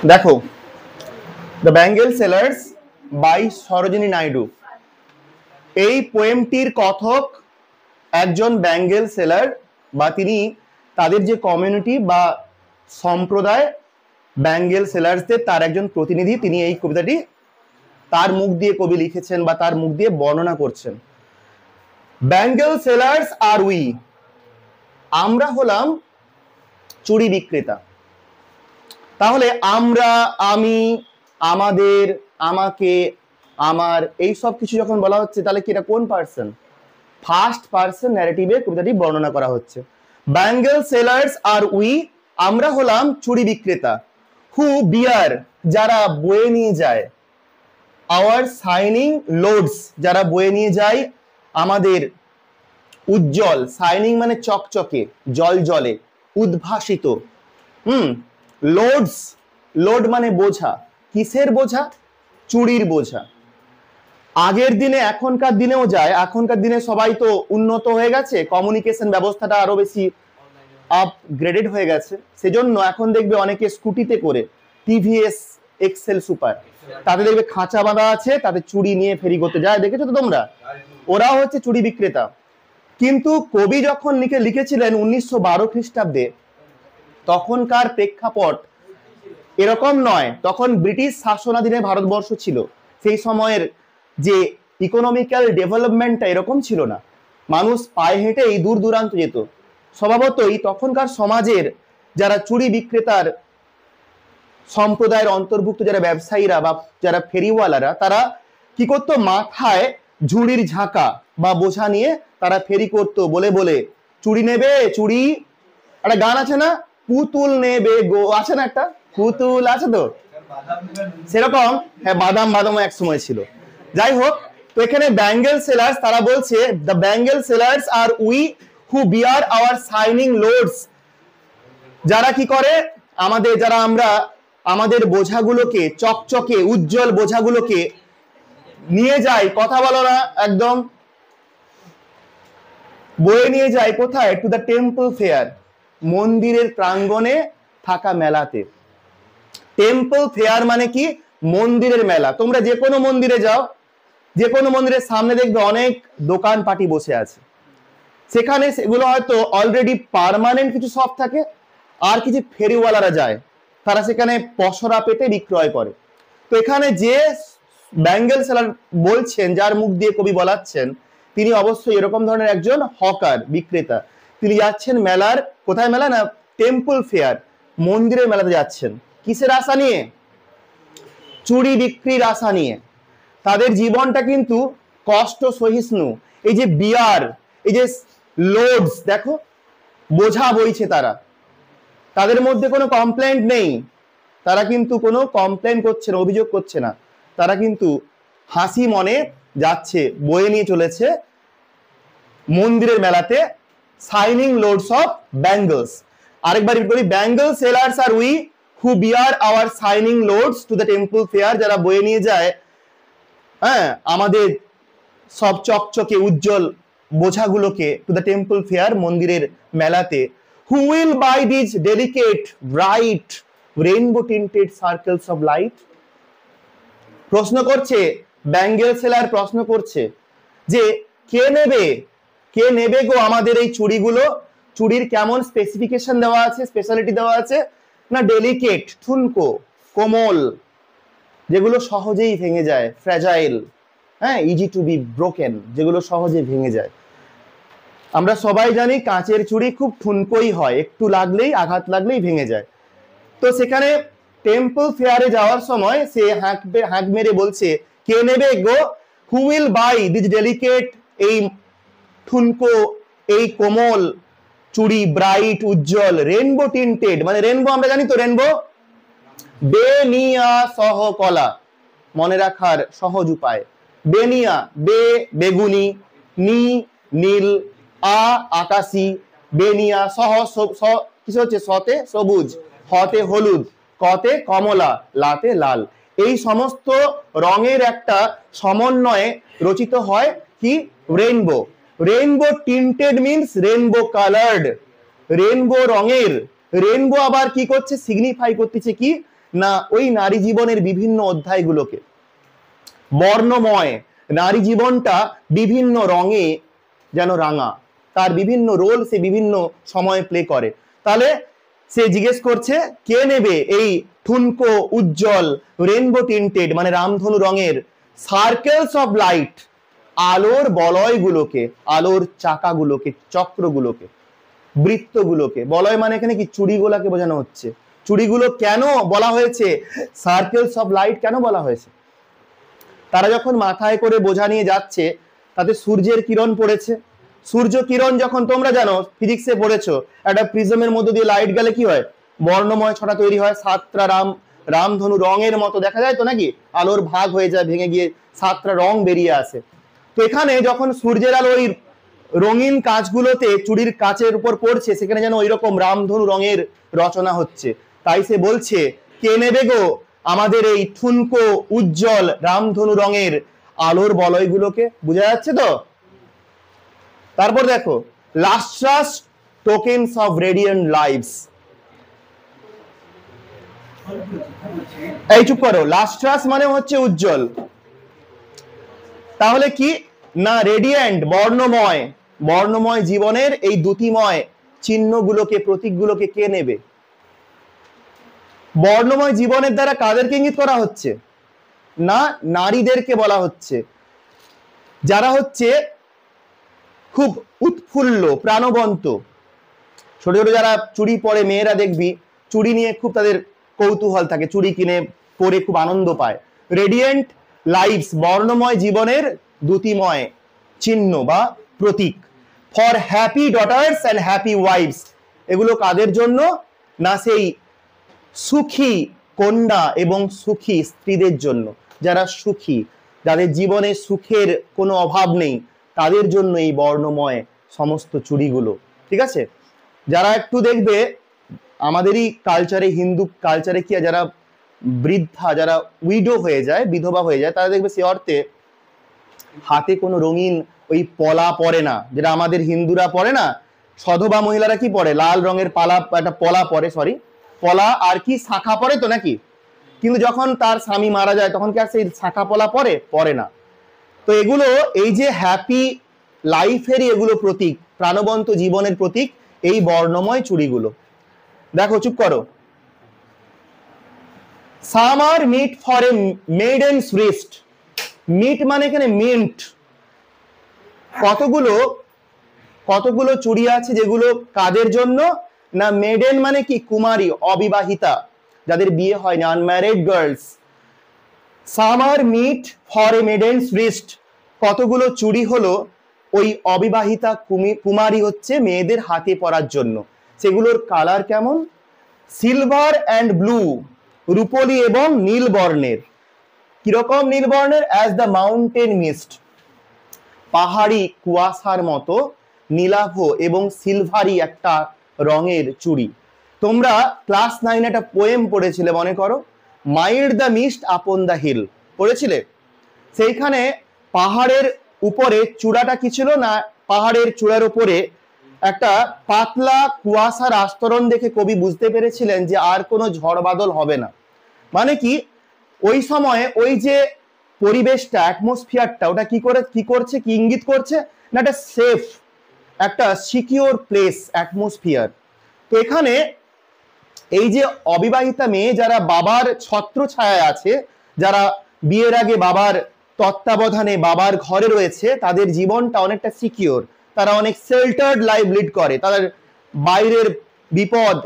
দেখো, the bangle sellers by Sarojini Naidu. এই পোয়েমটির কথক একজন ব্যাঙ্গেল সেলার, বা তিনি তাদের যে কমিউনিটি বা সম্প্রদায় ব্যাঙ্গেল সেলার্সদের তার একজন প্রতিনিধি। তিনি এই কবিতাটি তার মুখ দিয়ে কবি লিখেছেন বা তার মুখ দিয়ে বর্ণনা করছেন। ব্যাঙ্গেল সেলার্স আর উই, আমরা হলাম চুড়ি বিক্রেতা। তাহলে আমরা, আমি, আমাদের, আমাকে, আমার, এই সব কিছু যখন বলা হচ্ছে, তাহলে কি এটা কোন পার্সন? ফার্স্ট পার্সন ন্যারেটিভে কবিতাটি বর্ণনা করা হচ্ছে। ব্যাঙ্গেল সেলার্স আর উই, আমরা হলাম চুড়ি বিক্রেতা। হু বিয়ার, যারা বয়ে নিয়ে যায়। আওয়ার শাইনিং লোডস, যারা বয়ে নিয়ে যায় আমাদের উজ্জ্বল, শাইনিং মানে চকচকে, জল জলে, উদ্ভাসিত। লোডস, লোড মানে বোঝা। কিসের বোঝা? চুড়ির বোঝা। আগের দিনে, এখনকার দিনেও যায়। এখনকার দিনে সবাই তো উন্নত হয়ে গেছে, কমিউনিকেশন ব্যবস্থাটা আরো বেশি আপগ্রেডেড হয়ে গেছে। সেজন্য এখন দেখবে অনেকে স্কুটিতে করে, টিভিএস এক্সেল সুপার, তাতে দেখবে খাঁচা বাঁধা আছে, তাতে চুড়ি নিয়ে ফেরি করতে যায়। দেখেছো তো তোমরা? ওরাও হচ্ছে চুড়ি বিক্রেতা। কিন্তু কবি যখন লিখেছিলেন 1912 খ্রিস্টাব্দে, তখনকার প্রেক্ষাপট এরকম নয়। তখন ব্রিটিশ শাসনাধীনে ভারতবর্ষ ছিল। সেই সময়ের যে ইকোনমিক্যাল ডেভেলপমেন্টটা এরকম ছিল না। মানুষ পায়ে হেঁটে এই দূর দূরান্ত যেত। স্বভাবতই তখনকার সমাজের যারা চুড়ি বিক্রেতার সম্প্রদায়ের অন্তর্ভুক্ত যারা ব্যবসায়ীরা বা যারা ফেরিওয়ালারা, তারা কি করতো? মাথায় ঝুড়ির ঝাঁকা বা বোঝা নিয়ে তারা ফেরি করতো, বলে বলে চুড়ি নেবে, চুড়ি। একটা গান আছে না, পুতুল নেবে গো, আছে না একটা, পুতুল আছে তো সেরকম। হ্যাঁ, বাদাম বাদামও এক সময় ছিল। যাই হোক, তো এখানে ব্যাঙ্গেল সেলার্স তারা বলছে, the bangle sellers are we who bear our shining loads, যারা কি করে আমাদের, যারা আমরা আমাদের বোঝাগুলোকে, চকচকে উজ্জ্বল বোঝাগুলোকে নিয়ে যাই। কথা বলো না একদম। বয়ে নিয়ে যায় কোথায়? টু দ্য টেম্পল ফেয়ার, মন্দিরের প্রাঙ্গণে থাকা মেলাতে। টেম্পল ফেয়ার মানে কি? মন্দিরের মেলা। তোমরা যে কোনো মন্দিরে যাও, যে কোনো মন্দিরের সামনে দেখবে অনেক দোকান পাটি বসে আছে। সেখানে সেগুলো হয়তো অলরেডি পার্মানেন্ট কিছু শপ থাকে, আর কিছু ফেরিওয়ালারা যায়, তারা সেখানে পসরা পেতে বিক্রয় করে। তো এখানে যে ব্যাঙ্গেল সেলার বলছেন, যার মুখ দিয়ে কবি বলাচ্ছেন, তিনি অবশ্যই এরকম ধরনের একজন হকার, বিক্রেতা। তিনি যাচ্ছেন মেলার, কোথায় মেলা না, টেম্পল ফেয়ার, মন্দিরের মেলাতে যাচ্ছেন। কিসের আশা নিয়ে? চুড়ি বিক্রির আশা নিয়ে। তাদের জীবনটা কিন্তু কষ্ট সহিষ্ণু। এই যে বিয়ার, এই যে লোডস, দেখো বোঝা বইছে তারা, তাদের মধ্যে কোনো কমপ্লেন্ট নেই। তারা কিন্তু কোনো কমপ্লেন করছে না, অভিযোগ করছে না। তারা কিন্তু হাসি মনে যাচ্ছে, বয়ে নিয়ে চলেছে মন্দিরের মেলাতে শাইনিং লোডস অফ ব্যাঙ্গলস। আরেকবার রিপিট করি, bangle sellers are we who bear our shining loads to the temple fair, যারা বয়ে নিয়ে যায় হ্যাঁ আমাদের সব চকচকে উজ্জ্বল বোঝাগুলোকে টু দ্য টেম্পল ফেয়ার, মন্দিরের মেলাতে। Who will buy these delicate bright rainbow tinted circles of light. প্রশ্ন করছে ব্যাঙ্গেল সেলার, প্রশ্ন করছে যে কে নেবে, কে নেবে গো আমাদের এই চুড়িগুলো? চুড়ির কেমন স্পেসিফিকেশন দেওয়া আছে, স্পেশালিটি দেওয়া আছে না? ডেলিকেট, ঠুনকো, কোমল, যেগুলো সহজেই ভেঙে যায়, ফ্র্যাজাইল, হ্যাঁ, ইজি টু বি ব্রোকেন, যেগুলো সহজে ভেঙে যায়। আমরা সবাই জানি কাঁচের চুড়ি খুব ঠুনকোই হয়, একটু লাগলেই, আঘাত লাগলেই ভেঙে যায়। তো সেখানে টেম্পল ফেয়ারে যাওয়ার সময় সে হাঁক মেরে বলছে, কে নেবে গো? Who will buy this delicate, এই ঠুনকো, এই কোমল চুড়ি, ব্রাইট উজ্জ্বল, রেনবো টিন্টেড, মানে রেনবো আমরা জানি তো, রেনবো বেনিয়া সহ কলা, মনে রাখার সহজ উপায়। বেনিয়া, বে বেগুনি, নি নীল, আ আকাশি, বেনিয়া সহ, কিছু হচ্ছে সতে সবুজ, হতে হলুদ, কতে কমলা, লাতে লাল। এই সমস্ত রঙের একটা সমন্বয়ে রচিত হয় কি? Rainbow. Rainbow tinted means rainbow coloured, rainbow রঙের। রেইনবো আবার কি করছে? সিগনিফাই করতেছে কি? না ওই নারী জীবনের বিভিন্ন অধ্যায়গুলোকে? বর্ণময় নারী জীবনটা বিভিন্ন রঙে যেন রাঙা, তার বিভিন্ন রোল সে বিভিন্ন সময় প্লে করে। তাহলে সে জিজ্ঞেস করছে কে নেবে এই ঠুনকো উজ্জ্বল রেনবো টিন্টেড মানে রামধনু রঙের সার্কেলস অফ লাইট, আলোর বলয়গুলোকে, আলোর চাকাগুলোকে, চক্রগুলোকে, বৃত্তগুলোকে। বলয় মানে এখানে কি চুড়িগুলোকে বোঝানো হচ্ছে। চুড়িগুলো কেন বলা হয়েছে সার্কেলস অফ লাইট, কেন বলা হয়েছে? তারা যখন মাথায় করে বোঝা নিয়ে যাচ্ছে তাতে সূর্যের কিরণ পড়েছে। সূর্য কিরণ যখন, তোমরা জানো ফিজিক্সে পড়েছো, একটা প্রিজমের মধ্যে দিয়ে লাইট গেলে কি হয়, বর্ণময় ছটা তৈরি হয়, সাতটা রামধনু রঙের মতো দেখা যায় তো নাকি, আলোর ভাগ হয়ে যায়, ভেঙে গিয়ে সাতটা রং বেরিয়ে আসে। তো এখানে যখন সূর্যের আলো ওই রঙিন কাঁচগুলোতে চুড়ির কাচের উপর পড়ছে, সেখানে যেন ওই রকম রামধনু রঙের রচনা হচ্ছে। তাই সে বলছে কে নেবে গো আমাদের এই ঠুনকো উজ্জ্বল রামধনু রঙের আলোর বলয়গুলোকে। বোঝা যাচ্ছে তো? তারপর দেখো lustrous tokens of radiant lives. এই চুপ করো, লাস্ট্রাস মানে হচ্ছে উজ্জ্বল। তাহলে কি না রেডিয়েন্ট বর্ণময়, বর্ণময় জীবনের এই দ্যুতিময় চিহ্নগুলোকে, প্রতীকগুলোকে কে নেবে? বর্ণময় জীবনের দ্বারা কাদেরকে ইঙ্গিত করা হচ্ছে? না নারীদেরকে বলা হচ্ছে, যারা হচ্ছে খুব উৎফুল্ল প্রাণবন্ত। ছোট ছোট যারা চুড়ি পরে মেয়েরা দেখবি চুড়ি নিয়ে খুব তাদের কৌতূহল থাকে, চুড়ি কিনে পরে খুব আনন্দ পায়। রেডিয়েন্ট লাইভস বর্ণময় জীবনের দ্যুতিময় চিহ্ন বা প্রতীক। For happy daughters and happy wives, এগুলো কাদের জন্য? না সেই সুখী কন্যা এবং সুখী স্ত্রীদের জন্য, যারা সুখী, যাদের জীবনে সুখের কোনো অভাব নেই, তাদের জন্য এই বর্ণময় সমস্ত চুড়িগুলো। ঠিক আছে? যারা একটু দেখবে আমাদেরই কালচারে, হিন্দু কালচারে কি, যারা বৃদ্ধা, যারা উইডো হয়ে যায়, বিধবা হয়ে যায়, তারা দেখবে সে অর্থে হাতে কোনো রঙিন ওই পলা পরে না, যেটা আমাদের হিন্দুরা পরে না। সধবা মহিলারা কি পরে? লাল রঙের পালা, একটা পলা পরে, সরি পলা আর কি শাখা পরে তো নাকি। কিন্তু যখন তার স্বামী মারা যায় তখন কি আর সেই শাখা পলা পরে না। তো এগুলো এই যে হ্যাপি লাইফেরই এগুলো প্রতীক, প্রাণবন্ত জীবনের প্রতীক এই বর্ণময় চুড়িগুলো। দেখো চুপ করো। Some are meet for a maiden's wrist. Meet মানে এখানে মিন্ট। কতগুলো চুড়ি আছে যেগুলো কাদের জন্য? না মেডেন মানে কি কুমারী, অবিবাহিতা, যাদের বিয়ে হয়নি, unmarried girls. Some are meet for a maiden's wrist, কতগুলো চুড়ি হলো ওই অবিবাহিতা কুমারী হচ্ছে মেয়েদের হাতে পরার জন্য। সেগুলোর কালার কেমন? সিলভার অ্যান্ড ব্লু, রূপলি এবং নীল বর্ণের। কিরকম নীল বর্ণের? অ্যাজ দ্য মাউন্টেন মিস্ট, পাহাড়ি কুয়াশার মতো নীলাভ এবং সিলভারি একটা রঙের চুড়ি। তোমরা ক্লাস 9 একটা পোয়েম পড়েছিলে মনে করো, mild the mist upon the hill, পড়েছিলে? সেইখানে পাহাড়ের উপরে চূড়াটা কি ছিল না, পাহাড়ের চূড়ার উপরে একটা পাতলা কুয়াশার আস্তরণ দেখে কবি বুঝতে পেরেছিলেন যে আর কোনো ঝড় বাদল হবে না। মানে কি ওই সময়ে ওই যে পরিবেশটা, অ্যাটমসফিয়ারটা, ওটা কি করছে, কি ইঙ্গিত করছে না একটা সেফ, একটা সিকিউর প্লেস, অ্যাটমসফিয়ার। তো এখানে এই যে অবিবাহিতা মেয়ে যারা বাবার ছত্র ছায়ায় আছে, যারা বিয়ের আগে বাবার তত্ত্বাবধানে বাবার ঘরে রয়েছে, তাদের জীবনটা অনেকটা সিকিউর, তারা অনেক শেল্টার্ড লাইফ লিড করে, তাদের বাইরের বিপদ,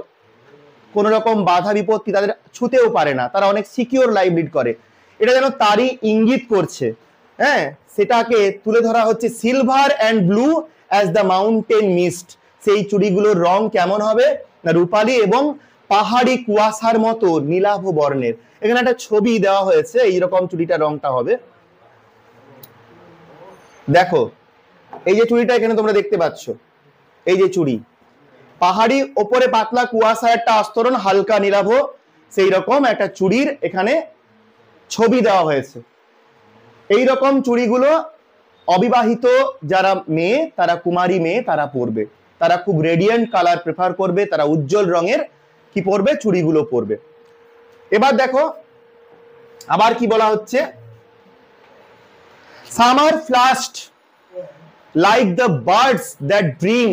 কোন রকম বাধা বিপত্তি তাদের ছুতেও পারে না, তারা অনেক সিকিউর লাইফ লিড করে। এটা যেন তারই ইঙ্গিত করছে। হ্যাঁ, সেটাকে তুলে ধরা হচ্ছে silver and blue as the mountain mist. সেই চুড়িগুলোর রং কেমন হবে না রূপালী এবং পাহাড়ি কুয়াশার মতো নীলাভ বর্ণের। এখানে একটা ছবি দেওয়া হয়েছে, এইরকম চুড়িটার রংটা হবে। দেখো এই যে চুড়িটা এখানে তোমরা দেখতে পাচ্ছ, এই যে চুড়ি, পাহাড়ি ওপরে পাতলা কুয়াশা একটা আস্তরণ, হালকা নীলাভ, সেই রকম একটা চুড়ির এখানে ছবি দেওয়া হয়েছে। এই রকম চুড়িগুলো অবিবাহিত যারা মেয়ে, তারা কুমারী মেয়ে, তারা পরবে, তারা খুব রেডিয়েন্ট কালার প্রেফার করবে, তারা উজ্জ্বল রঙের কি পরবে, চুড়িগুলো পরবে। এবার দেখো আবার কি বলা হচ্ছে, some are flushed like the birds that dream।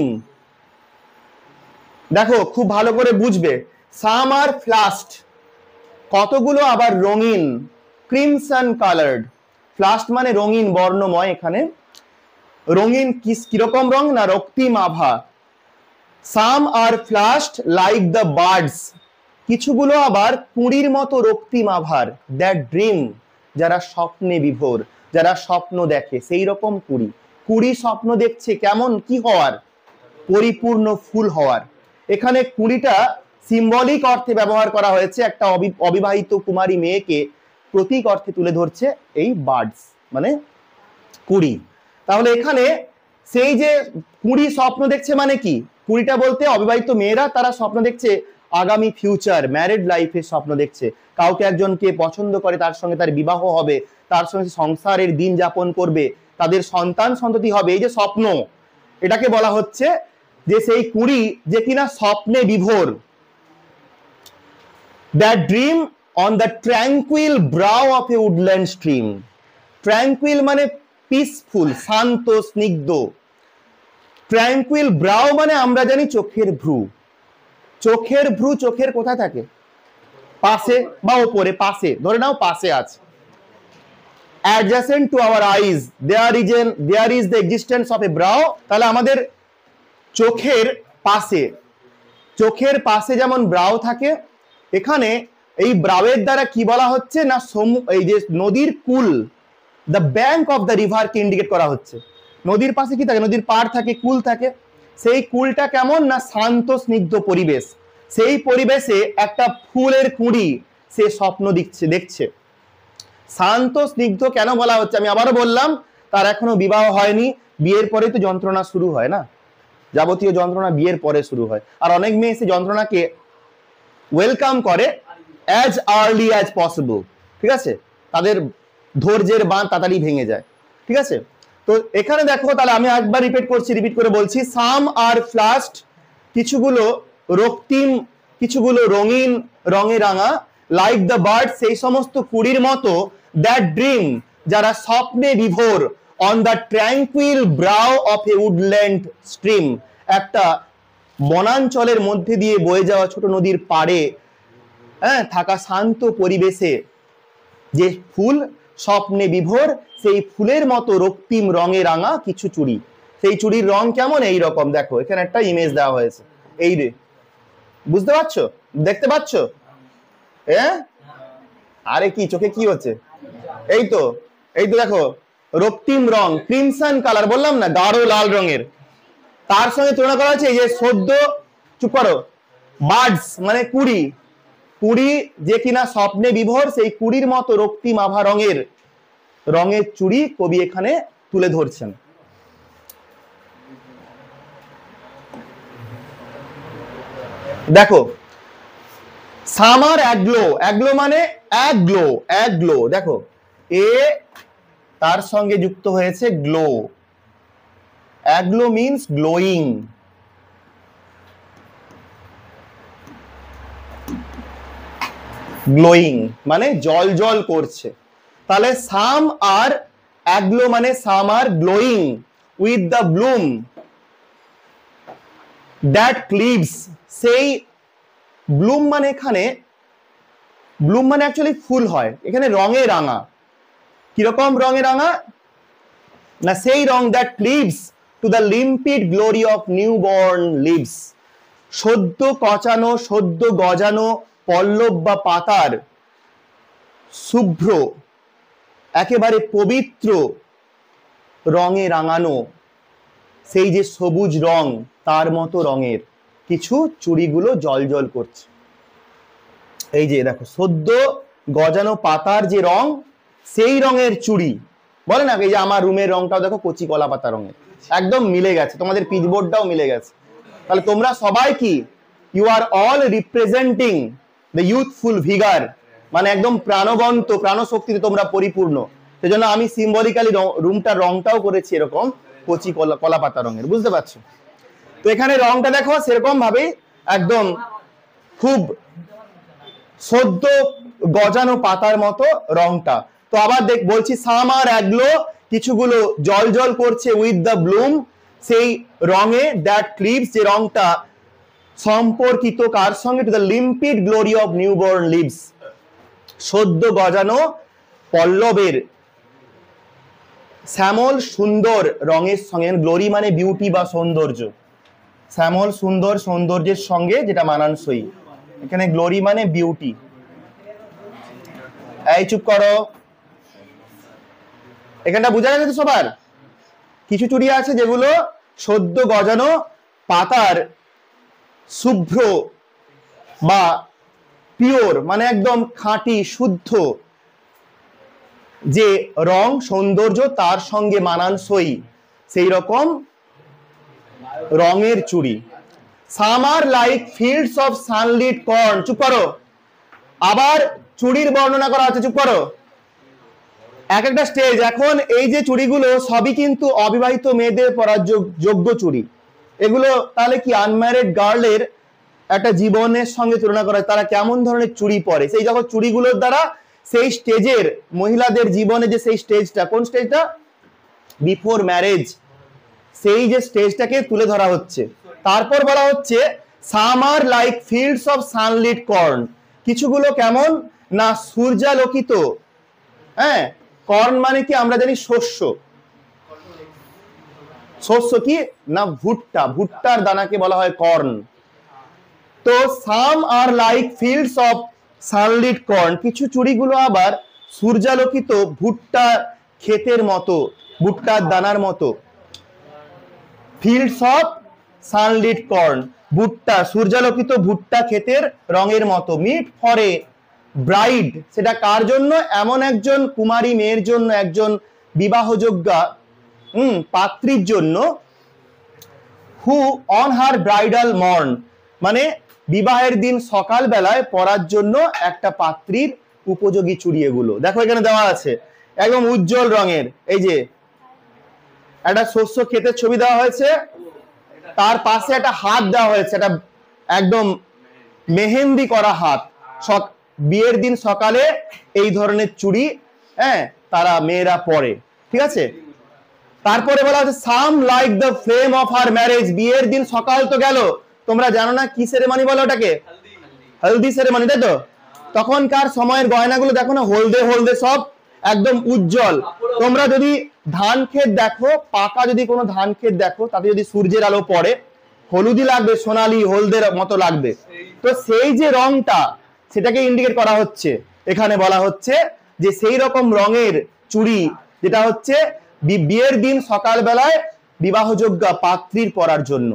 দেখো খুব ভালো করে বুঝবে, some are flushed কতগুলো আবার রঙিন, ক্রিমসন কালার্ড। ফ্লাস্ট মানে রঙিন, বর্ণময়। এখানে রঙিন কিরকম রং না রক্তিম আভা। সাম আর ফ্লাস্ট লাইক দ্য বার্ডস, কিছুগুলো আবার কুঁড়ির মতো রক্তিম আভার। দ্যাট ড্রিম, যারা স্বপ্নে বিভোর, যারা স্বপ্ন দেখে, সেই রকম কুঁড়ি। কুঁড়ি স্বপ্ন দেখছে কেমন, কি হওয়ার, পরিপূর্ণ ফুল হওয়ার। এখানে কুঁড়িটা সিম্বলিক অর্থে ব্যবহার করা হয়েছে, একটা অবিবাহিত কুমারী মেয়েকে প্রতীক অর্থে তুলে ধরছে এই বার্ডস মানে কুঁড়ি। তাহলে এখানে সেই যে কুঁড়ি স্বপ্ন দেখছে মানে কি, কুঁড়িটা বলতে অবিবাহিত মেয়েরা, তারা স্বপ্ন দেখছে আগামী ফিউচার, ম্যারিড লাইফের স্বপ্ন দেখছে। কাউকে একজনকে পছন্দ করে, তার সঙ্গে তার বিবাহ হবে, তার সঙ্গে সংসারের দিন যাপন করবে, তাদের সন্তান সন্ততি হবে, এই যে স্বপ্ন, এটাকে বলা হচ্ছে যে সেই কুঁড়ি যে কিনা স্বপ্নে বিভোর। That dream on the tranquil brow of A woodland stream. Tranquil মানে পিসফুল, শান্ত, স্নিগ্ধ। ট্র্যাঙ্কুইল ব্রাউ মানে আমরা জানি চোখের ভ্রু। চোখের ভ্রু চোখের কোথায় থাকে, পাশে বা ওপরে, পাশে ধরে নাও পাশে আছে। adjacent to our eyes there is the existence of a brow। তাহলে আমাদের চোখের পাশে যেমন ব্রাউ থাকে, এখানে এই ব্রাউয়ের দ্বারা কি বলা হচ্ছে না, এই যে নদীর কুল, the bank of the river কে ইন্ডিকেট করা হচ্ছে। নদীর পাশে কি থাকে, নদীর পাড় থাকে, কুল থাকে। সেই কুলটা কেমন না শান্ত স্নিগ্ধ পরিবেশ। সেই পরিবেশে একটা ফুলের কুঁড়ি সে স্বপ্ন দেখছে। শান্ত স্নিগ্ধ কেন বলা হচ্ছে, আমি আবারও বললাম, তার এখনো বিবাহ হয়নি। বিয়ের পরে তো যন্ত্রণা শুরু হয় না, যাবতীয় যন্ত্রণা বিয়ের পরে শুরু হয়। আর অনেক মেয়ে সে যন্ত্রণাকে ওয়েলকাম করে অ্যাজ আর্লি অ্যাজ পসিবল। ঠিক আছে, তাদের ধৈর্যের বাঁধ তাড়াতাড়ি ভেঙে যায়। ঠিক আছে, তো এখানে দেখো, তাহলে আমি একবার রিপিট করে বলছি, সাম আর ফ্লাস্ট, কিছুগুলো রক্তিম, কিছুগুলো রঙিন, রঙে রাঙা, লাইক দ্য বার্ড, সেই সমস্ত কুড়ির মতো, দ্যাট ড্রিম, যারা স্বপ্নে বিভোর, on the tranquil brow of A woodland stream, একটা বনাঞ্চলের মধ্যে দিয়ে বয়ে যাওয়া ছোট নদীর পাড়ে থাকা শান্ত পরিবেশে যে ফুল স্বপ্নে বিভোর, সেই ফুলের মতো রক্তিম রঙে রাঙা কিছু চুড়ি। সেই চুড়ির রং কেমন, এই রকম। দেখো এখানে একটা ইমেজ দেওয়া হয়েছে, এই রে, বুঝতে পারছো, দেখতে পাচ্ছ? আরে কি চোখে কি হচ্ছে, এই তো দেখো, রক্তিম রং, ক্রিমসন কালার, বললাম না, গাঢ় লাল রঙের। তার সঙ্গে তুলনা করা হচ্ছে এই যে সদ্য, চুপ করো, বার্ডস মানে কুড়ি যে কিনা স্বপ্নে বিভোর, সেই কুড়ির মতো রক্তিম আভা রঙের চুড়ি কবি এখানে তুলে ধরছেন। দেখো সামার অ্যাগ্লো মানে অ্যাগ্লো, দেখো এ তার সঙ্গে যুক্ত হয়েছে glow. Aglow means glowing. Glowing মানে জল জল করছে। তাহলে সাম আর অ্যাগ্লো মানে some are glowing with the bloom that cleaves. সেই ব্লুম মানে, এখানে ব্লুম মানে অ্যাকচুয়ালি ফুল হয়, এখানে রঙে রাঙা। কিরকম রঙে রাঙা না, সেই রং that cleaves to the limpid glory of newborn leaves. সদ্য কচানো, সদ্য গজানো পল্লব বা পাতার শুভ্র, একেবারে পবিত্র রঙে রাঙানো সেই যে সবুজ রং, তার মতো রঙের কিছু চুড়িগুলো জল করছে। এই যে দেখো, সদ্য গজানো পাতার যে রং, সেই রঙের চুড়ি। বলে না, এই যে আমার রুমের রংটাও দেখো কচি কলা পাতা রঙের, একদম মিলে গেছে, তোমাদের পিচবোর্ডটাও মিলে গেছে। তাহলে তোমরা সবাই কি, you are all representing the youthful vigour, মানে একদম প্রাণবন্ত, প্রাণশক্তিতে তোমরা পরিপূর্ণ। সেজন্য আমি সিম্বলিক্যালি রুমটার রংটাও করেছি এরকম কচি কলা পাতা রঙের, বুঝতে পারছো? তো এখানে রংটা দেখো সেরকম ভাবে একদম খুব সদ্য গজানো পাতার মতো রংটা। তো আবার বলছি সাম আর অ্যাগ্লো, কিছুগুলো জল জল করছে উইথ দ্য ব্লুম, সেই রঙে, দ্যাট ক্লিভস, যে রংটা সম্পর্কিত কার সঙ্গে, to the limpid glory of newborn leaves, সদ্য গজানো পল্লবের শ্যামল সুন্দর রঙের সঙ্গে, গ্লোরি মানে বিউটি বা সৌন্দর্য, শ্যামল সুন্দর সৌন্দর্যের সঙ্গে যেটা মানানসই, এখানে গ্লোরি মানে বিউটি। এই চুপ করো, এখানটা বোঝা গেছে তো সবার? কিছু চুড়ি আছে যেগুলো সদ্য গজানো পাতার শুভ্র বা পিওর, মানে একদম খাঁটি শুদ্ধ যে রং সৌন্দর্য তার সঙ্গে মানানসই সেই রকম রঙের চুড়ি। Some are like fields of sunlit corn, চুপ করো, আবার চুড়ির বর্ণনা করা আছে, চুপ করো, এক একটা স্টেজ। এখন এই যে চুড়িগুলো সবই কিন্তু অবিবাহিত মেয়েদের পরার যোগ্য চুড়ি। এগুলো তাহলে কি আনম্যারিড গার্লের একটা জীবনের সঙ্গে তুলনা করা, তারা কেমন ধরনের চুড়ি পরে, সেই যখন চুড়িগুলোর দ্বারা সেই স্টেজের মহিলাদের জীবনে যে সেই স্টেজটা, কোন স্টেজটা, বিফোর ম্যারেজ, সেই যে স্টেজটাকে তুলে ধরা হচ্ছে। তারপর বলা হচ্ছে some are like fields of sunlit corn, কিছুগুলো কেমন না সূর্যালোকিত, হ্যাঁ, কর্ন মানে কি আমরা জানি শস্য, শস্য কি না ভুট্টা, ভুট্টার দানাকে বলা হয় কর্ন। তো some are like fields of sunlit corn, কিছু চুড়িগুলো আবার সূর্যালোকিত ভুট্টা ক্ষেতের মতো, ভুট্টার দানার মতো। ফিল্ডস অফ সানলিট কর্ন, ভুট্টা, সূর্যালোকিত ভুট্টা ক্ষেতের রঙের মতো। মিট ফর এ ব্রাইড, সেটা কার জন্য, এমন একজন কুমারী মেয়ের জন্য, একজন বিবাহযোগ্যা পাত্রীর জন্য, হু অন হার ব্রাইডাল মর্ন, মানে বিবাহের দিন সকাল বেলায় পরার জন্য একটা পাত্রীর উপযোগী চুড়ি এগুলো। দেখো এখানে দেওয়া আছে একদম উজ্জ্বল রঙের, এই যে একটা শস্য ক্ষেতের ছবি দেওয়া হয়েছে, তার পাশে একটা হাত দেওয়া হয়েছে, একটা একদম মেহেন্দি করা হাত। বিয়ের দিন সকালে এই ধরনের চুড়ি, হ্যাঁ, তারা মেয়েরা পরে, ঠিক আছে। তারপরে বলা হচ্ছে some like the flame of her marriage, বিয়ের দিন সকাল তো গেল, তোমরা জানো না কি সেরেমনি বলে ওটাকে, হলদি সেরেমনি, তাই তো। তখনকার সময়ের গয়নাগুলো দেখো না, হলদে হলদে সব একদম উজ্জ্বল। তোমরা যদি ধান ক্ষেত দেখো, পাকা যদি কোনো ধান ক্ষেত দেখো, তাতে যদি সূর্যের আলো পড়ে হলুদি লাগবে, সোনালি হলদের মতো লাগবে। তো সেই যে রংটা, সেটাকে ইন্ডিকেট করা হচ্ছে। এখানে বলা হচ্ছে যে সেই রকম রঙের চুড়ি যেটা হচ্ছে বিয়ের দিন সকালবেলায় বিবাহযোগ্যা পাত্রীর পরার জন্য।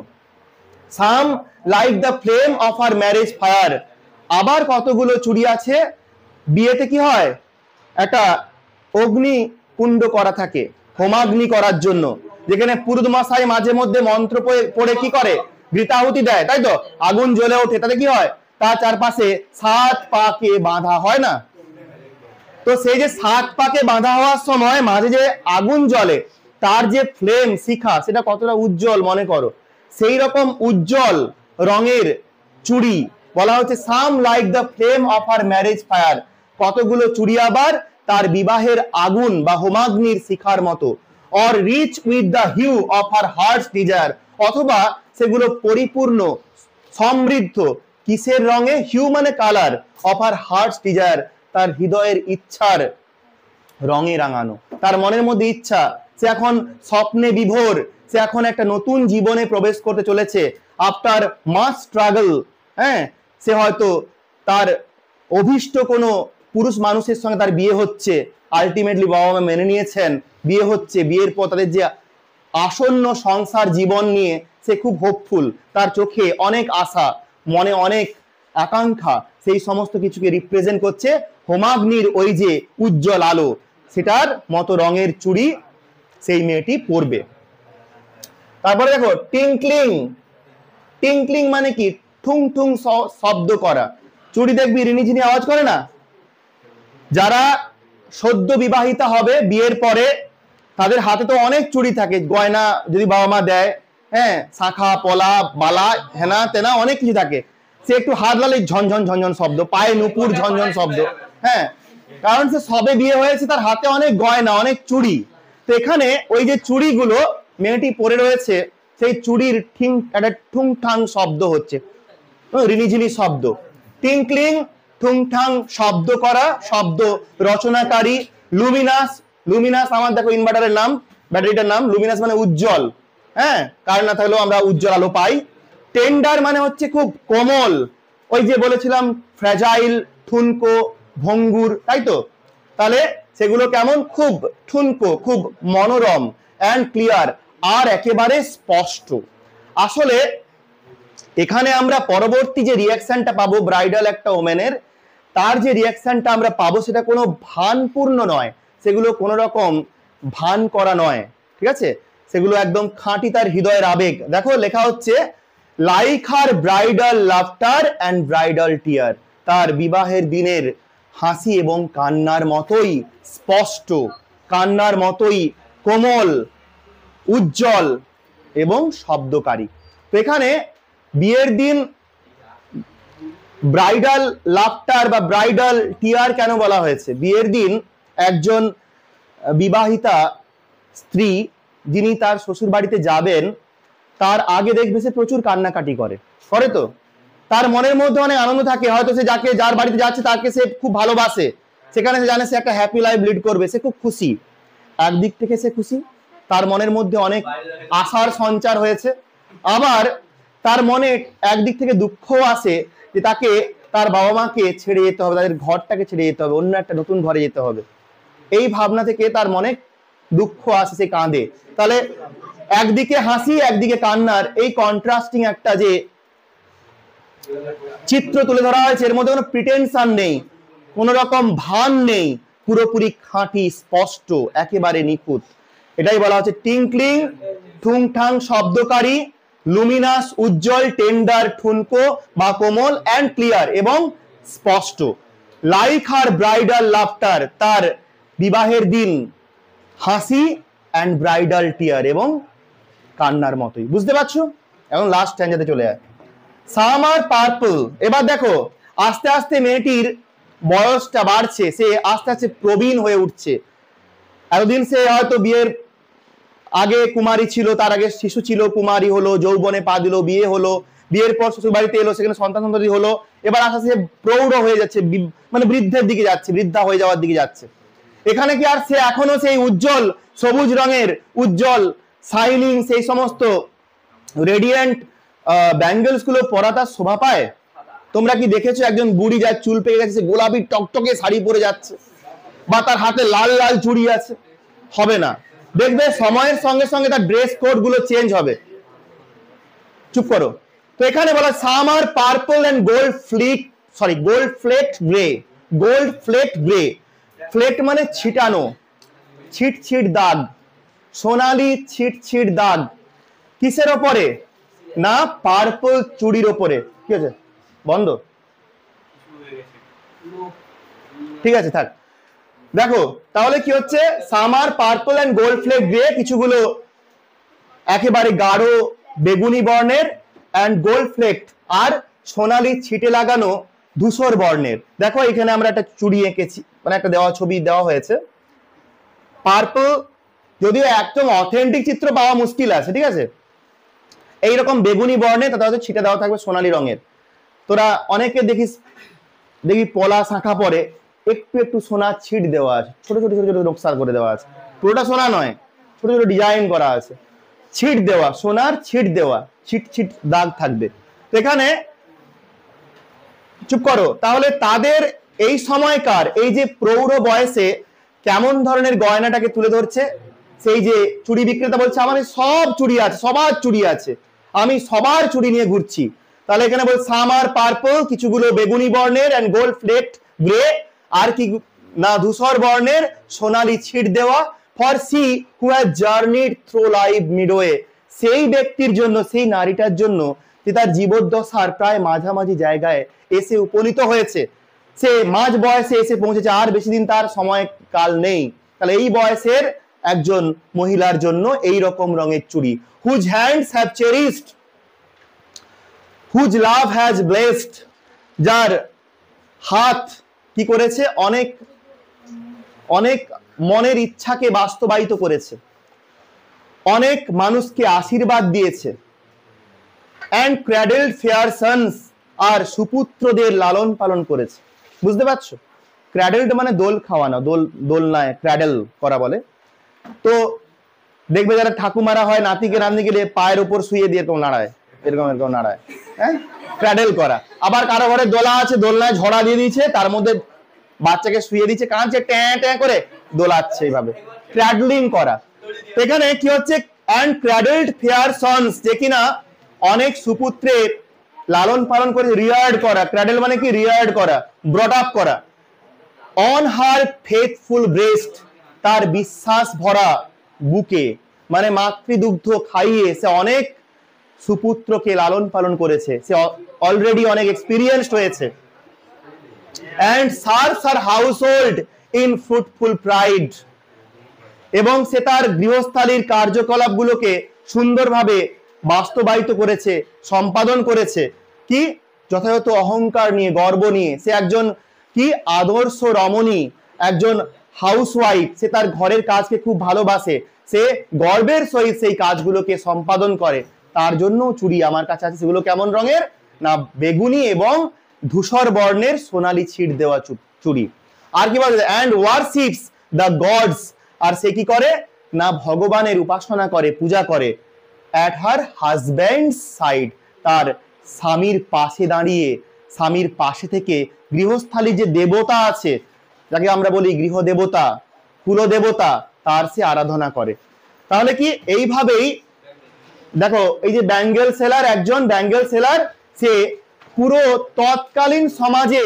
Some like the flame of her marriage fire, আবার কতগুলো চুড়ি আছে বিয়েতে কি হয়, একটা অগ্নি কুণ্ড করা থাকে হোমাগ্নি করার জন্য, যেখানে পুরোহিত মশাই মাঝে মধ্যে মন্ত্র পড়ে কি করে, বৃতাহুতি দেয়, তাই তো, আগুন জ্বলে ওঠে, তাতে কি হয়, তার চারপাশে 7 পাকে বাঁধা হয় না। তো সেই যে 7 পাকে বাঁধা হওয়ার সময় মাঝে যে আগুন জ্বলে, তার যে ফ্লেম শিখা, সেটা কতটা উজ্জ্বল মনে করো। সেই রকম উজ্জ্বল রঙের চুড়ি বলা হচ্ছে some like the flame of her marriage fire, কতগুলো চুড়ি আবার তার বিবাহের আগুন বা হোমাগ্নির শিখার মতো। Or rich with the hue of her heart's desire, অথবা সেগুলো পরিপূর্ণ সমৃদ্ধ কিসের রঙে, হিউ মানে colour, of her heart's desire, তার হৃদয়ের ইচ্ছার রঙে রাঙানো। তার মনের মধ্যে ইচ্ছা, সে এখন স্বপ্নে বিভোর, সে এখন একটা নতুন জীবনে প্রবেশ করতে চলেছে আফটার মাস স্ট্রাগল, হ্যাঁ, সে হয়তো তার অভিষ্ট কোনো পুরুষ মানুষের সঙ্গে তার বিয়ে হচ্ছে, আলটিমেটলি বাবা মা মেনে নিয়েছেন, বিয়ে হচ্ছে, বিয়ের পর তাদের যে আসন্ন সংসার জীবন নিয়ে সে খুব হোপফুল, তার চোখে অনেক আশা, মনে অনেক আকাঙ্ক্ষা, সেই সমস্ত কিছুকে রিপ্রেজেন্ট করছে হোমাগ্নির ওই যে উজ্জ্বল আলো, সেটার মতো রঙের চুড়ি সেই মেয়েটি পরবে। তারপরে দেখো টিঙ্কলিং, টিঙ্কলিং মানে কি, ঠুং ঠুং শব্দ করা, চুড়ি দেখবি রিনিঝিনি আওয়াজ করে না। যারা সদ্য বিবাহিতা হবে বিয়ের পরে, তাদের হাতে তো অনেক চুড়ি থাকে, গয়না যদি বাবা মা দেয়, হ্যাঁ, শাখা পলা বালা হেনা তেনা অনেক কিছু থাকে, সে একটু হাত লালে ঝনঝন ঝনঝন শব্দ, পায়ে নুপুর ঝনঝন শব্দ, হ্যাঁ, কারণ সে সবে বিয়ে হয়েছে, তার হাতে অনেক গয়না, অনেক চুড়ি। তো এখানে ওই যে চুড়িগুলো মেয়েটি পরে রয়েছে, সেই চুড়ির একটা ঠুংঠাং শব্দ হচ্ছে, রিলিঝিলি শব্দ। টিংক্লিং, ঠুংঠাং শব্দ করা, শব্দ রচনাকারী। লুমিনাস, লুমিনাস আমার দেখো ইনভার্টারের নাম, ব্যাটারিটার নাম। লুমিনাস মানে উজ্জ্বল, হ্যাঁ, কারেন্ট না থাকলেও আমরা উজ্জ্বল আলো পাই। টেন্ডার মানে হচ্ছে খুব কোমল, ওই যে বলেছিলাম ফ্র্যাজাইল, ঠুনকো, ভঙ্গুর, তাই তো? তাহলে সেগুলো কেমন? খুব ঠুনকো, খুব মনোরম, অ্যান্ড ক্লিয়ার, আর একেবারে স্পষ্ট। আসলে এখানে আমরা পরবর্তী যে রিয়াকশনটা পাবো ব্রাইডাল একটা ওমেনের, তার যে রিয়াকশনটা আমরা পাবো সেটা কোনো ভানপূর্ণ নয়, সেগুলো কোনো রকম ভান করা নয়, ঠিক আছে? সেগুলো একদম খাঁটি তার হৃদয়ের আবেগ। দেখো লেখা হচ্ছে like her bridal laughter and bridal tear, তার বিবাহের দিনের হাসি এবং কান্নার মতোই স্পষ্ট, কান্নার মতোই কোমল, উজ্জ্বল এবং শব্দকারী। তো এখানে বিয়ের দিন ব্রাইডাল লাফটার বা ব্রাইডাল টিয়ার কেন বলা হয়েছে? বিয়ের দিন একজন বিবাহিতা স্ত্রী যিনি তার শ্বশুর বাড়িতে যাবেন, তার আগে দেখবে সে প্রচুর কান্নাকাটি করে তো, তার মনের মধ্যে অনেক আনন্দ থাকে, হয়তো সে যার বাড়িতে যাচ্ছে তাকে সে খুব ভালোবাসে, সেখানে সে জানে সে একটা হ্যাপি লাইফ লিড করবে, সে খুব খুশি। একদিক থেকে সে খুশি, তার মনের মধ্যে অনেক আশার সঞ্চার হয়েছে। আবার তার মনে একদিক থেকে দুঃখ আসে যে তাকে তার বাবা মাকে ছেড়ে যেতে হবে, তাদের ঘরটাকে ছেড়ে যেতে হবে, অন্য একটা নতুন ঘরে যেতে হবে। এই ভাবনা থেকে তার মনে দুঃখ আসে, সে কাঁদে। তাহলে একদিকে হাসি, একদিকে কান্নার এই কন্ট্রাস্টিং একটা যে চিত্র তুলে ধরা হয়েছে, এর মধ্যে কোনো প্রিটেনশন নেই, কোন রকম ভান নেই, পুরোপুরি খাঁটি, স্পষ্ট, একেবারে নিখুঁত। এটাই বলা হচ্ছে টিংক্লিং, ঠুংঠাং শব্দকারী, লুমিনাস উজ্জ্বল, টেন্ডার ঠুনকো বা কোমল, অ্যান্ড ক্লিয়ার এবং স্পষ্ট। লাইক হার ব্রাইডাল লাফটার, তার বিবাহের দিন হাসি, অ্যান্ড ব্রাইডাল টিয়ার এবং কান্নার মতোই। বুঝতে পারছো? এখন লাস্ট স্ট্যান্ডাতে চলে যায়। Summer purple. এবার দেখো আস্তে আস্তে মেয়েটির বয়সটা বাড়ছে, সে আস্তে আস্তে প্রবীণ হয়ে উঠছে। এতদিন সে হয়তো বিয়ের আগে কুমারী ছিল, তার আগে শিশু ছিল, কুমারী হলো, যৌবনে পা দিল, বিয়ে হলো, বিয়ের পর শ্বশুর বাড়িতে এলো, সেখানে সন্তান সন্ততি হলো, এবার আস্তে আস্তে প্রৌঢ় হয়ে যাচ্ছে, মানে বৃদ্ধের দিকে যাচ্ছে, বৃদ্ধা হয়ে যাওয়ার দিকে যাচ্ছে। এখানে কি আর সে এখনো সেই উজ্জ্বল সবুজ রঙের উজ্জ্বল শাইনিং সেই সমস্ত রেডিয়েন্ট ব্যাঙ্গেলস গুলো পরা তার শোভা পায়? তোমরা কি দেখেছো একজন বুড়ি যার চুল পেকে গেছে, গোলাপি টকটকে শাড়ি পরে যাচ্ছে, বা তার হাতে লাল লাল চুড়ি আছে? হবে না। দেখবে সময়ের সঙ্গে সঙ্গে তার ড্রেস কোড গুলো চেঞ্জ হবে। চুপ করো। তো এখানে বলা some are purple and gold flecked grey. Gold flecked grey, flecked মানে ছিটানো, ছিট ছিট দাগ, সোনালি ছিট ছিট দাগ। কিসের ওপরে? না পার্পল চুড়ির ওপরে। কি আছে? বন্ধ, ঠিক আছে থাক। দেখো তাহলে কি হচ্ছে, some are purple and gold fleck grey, কিছুগুলো একেবারে গাঢ় বেগুনি বর্ণের, এন্ড গোল্ড ফ্লেক আর সোনালি ছিটে লাগানো ধূসর বর্ণের। দেখো এখানে আমরা একটা চুড়ি এঁকেছি, মানে একটা দেওয়া ছবি দেওয়া হয়েছে। পার্পল, যদিও একদম অথেন্টিক চিত্র পাওয়া মুশকিল আছে, ঠিক আছে, এইরকম বেগুনি বর্ণে, তাতে হয়তো ছিটে দেওয়া থাকবে সোনালি রঙের। তোরা অনেকে দেখি পলা শাঁখা পরে একটু একটু সোনার ছিট দেওয়া আছে, ছোট ছোট ছোট ছোট নকশা করে দেওয়া আছে, পুরোটা সোনা নয়, ছোট ছোট ডিজাইন করা আছে, ছিট দেওয়া, সোনার ছিট দেওয়া, ছিট ছিট দাগ থাকবে। এখানে চুপ করো। তাহলে তাদের এই সময়কার এই যে প্রৌঢ় বয়সে কেমন ধরনের গয়নাটাকে তুলে ধরছে? সেই যে চুড়ি বিক্রেতা বলছে আমার সব চুড়ি আছে, সবার চুড়ি আছে, আমি সবার চুড়ি নিয়ে ঘুরছি। তাহলে এখানে বলছে সামার পার্পল, কিছুগুলো বেগুনি বর্ণের, এন্ড গোল্ড ফ্লেক্ট গ্রে, আর কি না ধূসর বর্ণের, সোনালি ছিট দেওয়া। For she who has journeyed through life midway, সেই ব্যক্তির জন্য, সেই নারীটার জন্য যে তার জীবদ্দশার প্রায় মাঝামাঝি জায়গায় এসে উপনীত হয়েছে, সে মাঝ বয়সে এসে পৌঁছেছে, আর বেশি দিন তার সময়কাল নেই। তাহলে এই বয়সের একজন মহিলার জন্য এই রকম রঙের চুড়ি। Whose hands have cherished, whose love has blessed, যার হাত কি করেছে, অনেক অনেক মনের ইচ্ছাকে বাস্তবায়িত করেছে, অনেক মানুষকে আশীর্বাদ দিয়েছে। অ্যান্ড ক্র্যাডেলড ফেয়ার সন্স, আর সুপুত্রদের লালন পালন করেছে। বুঝতে পারছো? ক্র্যাডেলড মানে দোল খাওয়ানো, দোলনায় ক্র্যাডেল করা বলে। তো দেখবে যারা ঠাকুমারা হয় নাতিকে নাতনিকে পায়ের উপর শুয়ে দিয়ে তো নাড়ায়, এরকম এরকম নাড়ায়, হ্যাঁ, ক্র্যাডেল করা। আবার কারো ঘরে দোলা আছে, দোলনায় ঝড়া দিয়ে দিয়েছে, তার মধ্যে বাচ্চাকে শুয়ে দিচ্ছে, কাঁদছে, ট্যাঁ ট্যাঁ করে দোলাচ্ছে, এইভাবে ক্র্যাডলিং করা। এখানে কি হচ্ছে, অ্যান্ড ক্র্যাডেলড ফেয়ার সন্স, যে কিনা অনেক সুপুত্রের লালন পালন করে, রিয়ার্ড করা, ক্র্যাডেল মানে কি রিয়ার্ড করা, ব্রট আপ করা। অন হার ফেথফুল ব্রেস্ট, তার বিশ্বাস ভরা বুকে, মানে মাতৃদুগ্ধ খাইয়ে সে অনেক সুপুত্রকে লালন পালন করেছে, সে অলরেডি অনেক এক্সপিরিয়েন্সড হয়েছে। and serves her household in fruitful pride, এবং সে তার গৃহস্থালীর কার্যকলাপগুলোকে সুন্দরভাবে বাস্তবায়িত করেছে, সম্পাদন করেছে, কি যথাযথ অহংকার নিয়ে, গর্ব নিয়ে। সে একজন কি আদর্শ রমণী, একজন হাউসওয়াইফ, সে তার ঘরের কাজকে খুব ভালোবাসে, সে গর্বের সহিত সেই কাজগুলোকে সম্পাদন করে। তার জন্য চুড়ি আমার কাছে আছে, সেগুলো কেমন রঙের না বেগুনি এবং ধূসর বর্ণের সোনালী ছিট দেওয়া চুড়ি। আর কি বলে, অ্যান্ড ওয়ারশিপস দ্য গডস, আর সে কি করে না ভগবানের উপাসনা করে, পূজা করে। অ্যাট হার হাজব্যান্ডস সাইড, তার স্বামীর পাশে দাঁড়িয়ে, স্বামীর পাশে থেকে গৃহস্থালী যে দেবতা আছে, যাকে আমরা বলি গৃহ দেবতা, কুল দেবতা, তার সে আরাধনা করে। তাহলে কি এইভাবেই দেখো, এই যে ব্যাঙ্গেল সেলার, একজন ব্যাঙ্গেল সেলার, সে পুরো তৎকালীন সমাজে